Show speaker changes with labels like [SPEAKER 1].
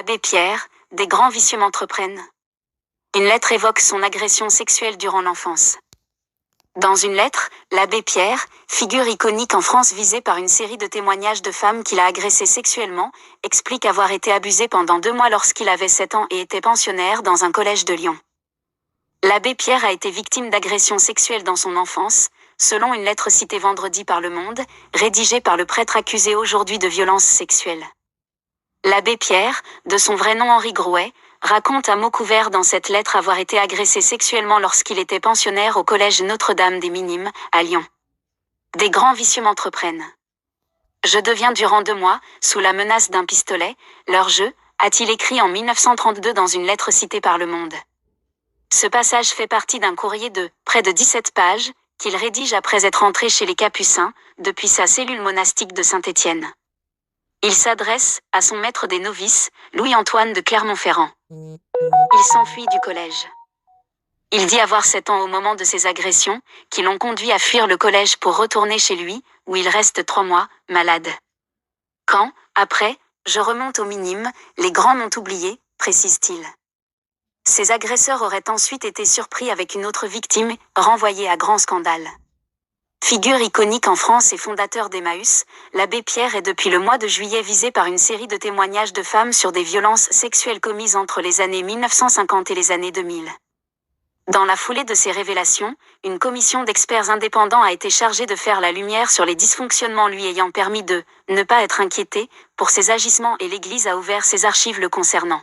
[SPEAKER 1] Abbé Pierre, des grands vicieux m'entreprennent. Une lettre évoque son agression sexuelle durant l'enfance. Dans une lettre, l'abbé Pierre, figure iconique en France visée par une série de témoignages de femmes qu'il a agressées sexuellement, explique avoir été abusé pendant 2 mois lorsqu'il avait 7 ans et était pensionnaire dans un collège de Lyon. L'abbé Pierre a été victime d'agressions sexuelles dans son enfance, selon une lettre citée vendredi par Le Monde, rédigée par le prêtre accusé aujourd'hui de violences sexuelles. L'abbé Pierre, de son vrai nom Henri Grouet, raconte à mots couverts dans cette lettre avoir été agressé sexuellement lorsqu'il était pensionnaire au collège Notre-Dame des Minimes, à Lyon. Des grands vicieux m'entreprennent. Je deviens durant 2 mois, sous la menace d'un pistolet, leur jeu, a-t-il écrit en 1932 dans une lettre citée par Le Monde. Ce passage fait partie d'un courrier de près de 17 pages, qu'il rédige après être entré chez les Capucins, depuis sa cellule monastique de Saint-Étienne. Il s'adresse à son maître des novices, Louis-Antoine de Clermont-Ferrand. Il s'enfuit du collège. Il dit avoir 7 ans au moment de ces agressions, qui l'ont conduit à fuir le collège pour retourner chez lui, où il reste 3 mois, malade. Quand, après, je remonte aux minimes, les grands m'ont oublié, précise-t-il. Ces agresseurs auraient ensuite été surpris avec une autre victime, renvoyée à grand scandale. Figure iconique en France et fondateur d'Emmaüs, l'abbé Pierre est depuis le mois de juillet visé par une série de témoignages de femmes sur des violences sexuelles commises entre les années 1950 et les années 2000. Dans la foulée de ces révélations, une commission d'experts indépendants a été chargée de faire la lumière sur les dysfonctionnements lui ayant permis de ne pas être inquiété pour ses agissements et l'Église a ouvert ses archives le concernant.